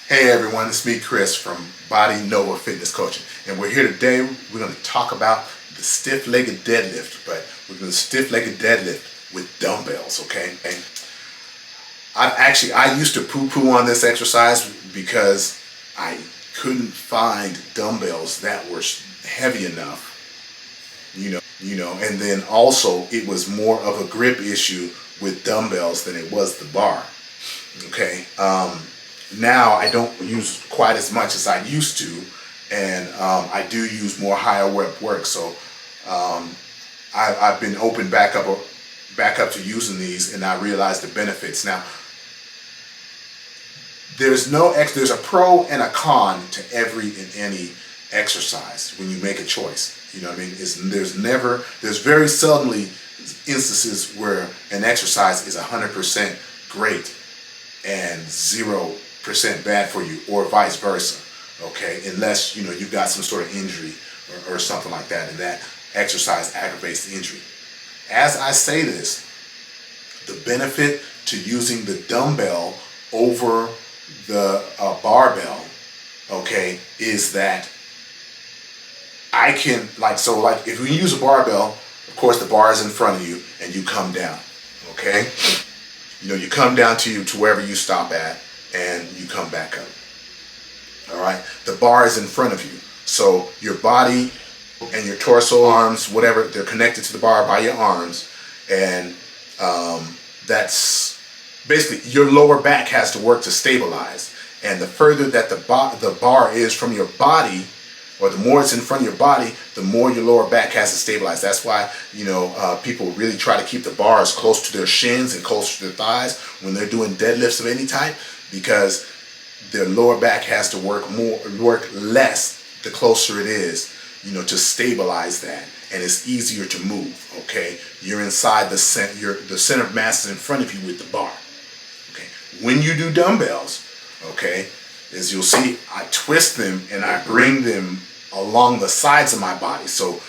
Hey everyone, it's me Chris from Body Nova Fitness Coaching, and we're here today. We're going to talk about the stiff-legged deadlift, but we're going to stiff-legged deadlift with dumbbells, okay? And I used to poo-poo on this exercise because I couldn't find dumbbells that were heavy enough, and then also it was more of a grip issue with dumbbells than it was the bar, okay? Now I don't use quite as much as I used to, and I do use more higher rep work. So I've been open back up to using these, and I realize the benefits. Now there's a pro and a con to every and any exercise when you make a choice. You know what I mean? There's very seldomly instances where an exercise is 100% great and 0% bad for you, or vice versa, okay? Unless you've got some sort of injury or something like that, and that exercise aggravates the injury. As I say this, the benefit to using the dumbbell over the barbell, okay, is that I can if we use a barbell, of course the bar is in front of you and you come down, okay? You come down to wherever you stop at, and you come back up. All right, the bar is in front of you, so your body and your torso, arms, whatever, they're connected to the bar by your arms, and that's basically your lower back has to work to stabilize. And the further that the bar is from your body, or the more it's in front of your body, the more your lower back has to stabilize. That's why people really try to keep the bars close to their shins and close to their thighs when they're doing deadlifts of any type, because their lower back has to work less the closer it is, to stabilize that, and it's easier to move. Okay, you're inside the center of mass is in front of you with the bar. Okay, when you do dumbbells, okay, as you'll see, I twist them and I bring them along the sides of my body. So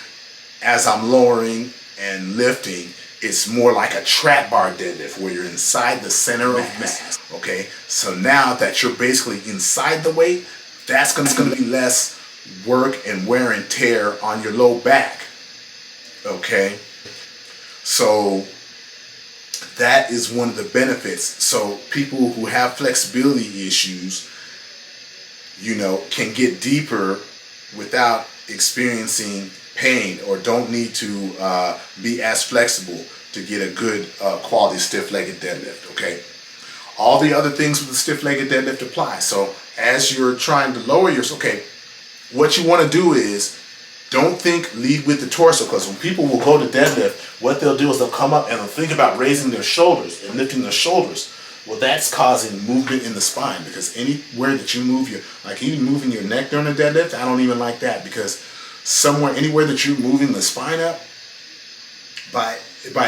as I'm lowering and lifting, it's more like a trap bar deadlift where you're inside the center of mass. Okay, so now that you're basically inside the weight, that's going to be less work and wear and tear on your low back. Okay, so that is one of the benefits. So people who have flexibility issues, can get deeper without experiencing pain, or don't need to be as flexible to get a good quality stiff-legged deadlift, okay? All the other things with the stiff-legged deadlift apply. So as you're trying to lower okay, what you want to do is don't lead with the torso, because when people will go to deadlift, what they'll do is they'll come up and they'll think about raising their shoulders and lifting their shoulders. Well, that's causing movement in the spine, because anywhere that you move even moving your neck during a deadlift, I don't even like that, because anywhere that you're moving the spine up by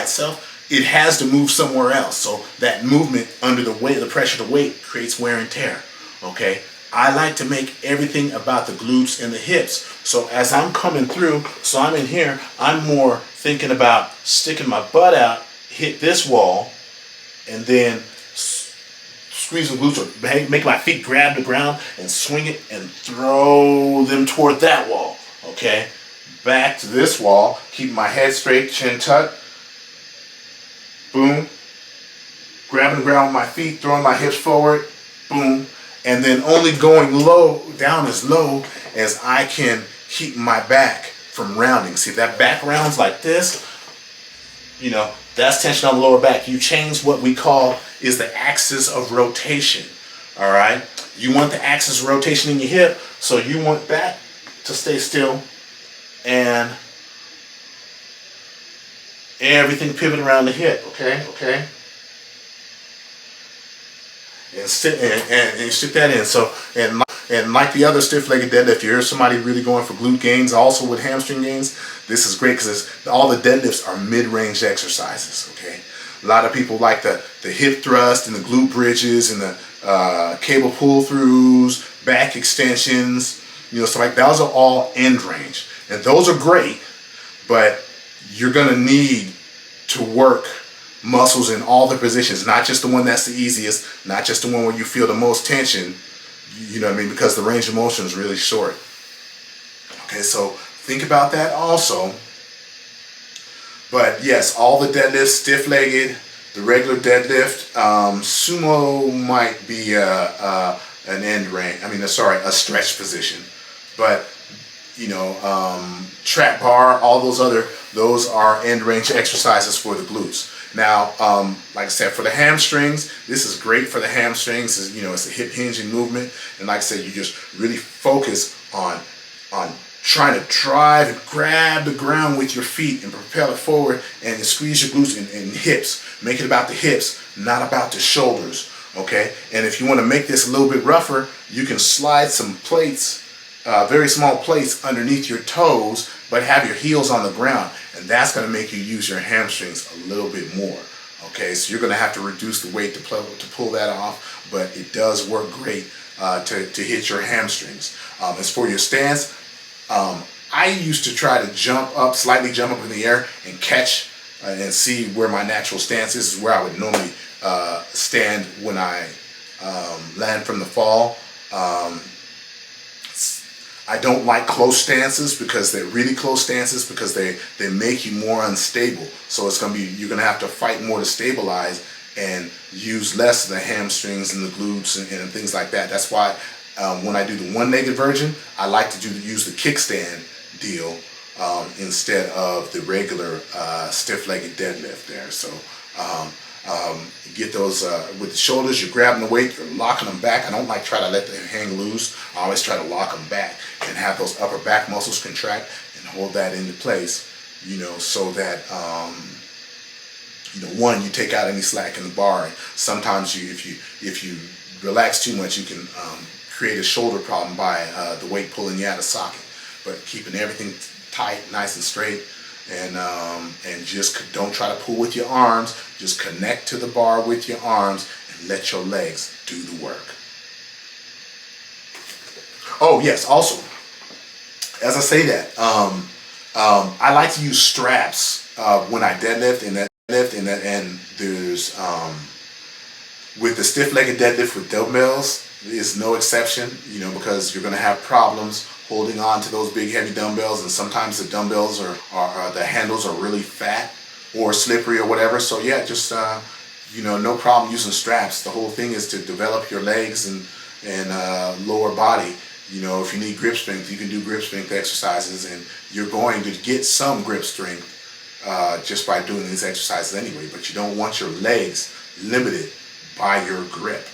itself, it has to move somewhere else. So that movement under the weight, the pressure of the weight, creates wear and tear. Okay, I like to make everything about the glutes and the hips. So as I'm coming through, so I'm in here, I'm more thinking about sticking my butt out, hit this wall, and then squeeze the glutes, or make my feet grab the ground and swing it and throw them toward that wall. Okay, back to this wall, keep my head straight, chin tucked, boom, grabbing the ground with my feet, throwing my hips forward, boom, and then only going down as low as I can keep my back from rounding. See, if that back rounds like this, that's tension on the lower back. You change what we call is the axis of rotation. All right, you want the axis of rotation in your hip, so you want that to stay still, and everything pivot around the hip. Okay, and stick that in. So and like the other stiff-legged deadlift, you hear somebody really going for glute gains, also with hamstring gains. This is great because all the deadlifts are mid-range exercises. Okay, a lot of people like the hip thrust and the glute bridges and the cable pull-throughs, back extensions. So like those are all end range, and those are great, but you're gonna need to work muscles in all the positions, not just the one that's the easiest, not just the one where you feel the most tension. You know what I mean? Because the range of motion is really short. Okay, so think about that also. But yes, all the deadlifts, stiff-legged, the regular deadlift, sumo might be an end range. I mean, sorry, a stretch position. But you know, trap bar, all those are end range exercises for the glutes. Now, like I said, for the hamstrings, this is great for the hamstrings. You know, it's a hip hinging movement, and like I said, you just really focus on trying to drive and grab the ground with your feet and propel it forward, and squeeze your glutes and hips. Make it about the hips, not about the shoulders. Okay, and if you want to make this a little bit rougher, you can slide some plates, very small plates underneath your toes, but have your heels on the ground, and that's going to make you use your hamstrings a little bit more. Okay, so you're going to have to reduce the weight to pull that off, but it does work great to hit your hamstrings. As for your stance, I used to try to slightly jump up in the air and catch and see where my natural stance is. This is where I would normally stand when I land from the fall. I don't like close stances because they're really close stances because they make you more unstable. So you're gonna have to fight more to stabilize and use less of the hamstrings and the glutes and things like that. That's why when I do the one-legged version, I like to use the kickstand deal instead of the regular stiff-legged deadlift there. So get those with the shoulders, you're grabbing the weight, you're locking them back. I don't like try to let them hang loose. I always try to lock them back and have those upper back muscles contract and hold that into place, you know, so that you know, one, you take out any slack in the bar. And sometimes if you relax too much, you can create a shoulder problem by the weight pulling you out of socket. But keeping everything tight, nice and straight, and just don't try to pull with your arms. Just connect to the bar with your arms and let your legs do the work. Oh yes, also, as I say that, I like to use straps when I deadlift, and there's with the stiff-legged deadlift with dumbbells is no exception, you know, because you're going to have problems holding on to those big heavy dumbbells, and sometimes the dumbbells are the handles are really fat or slippery or whatever. So yeah, just you know, no problem using straps. The whole thing is to develop your legs and lower body. You know, if you need grip strength, you can do grip strength exercises, and you're going to get some grip strength just by doing these exercises anyway. But you don't want your legs limited by your grip.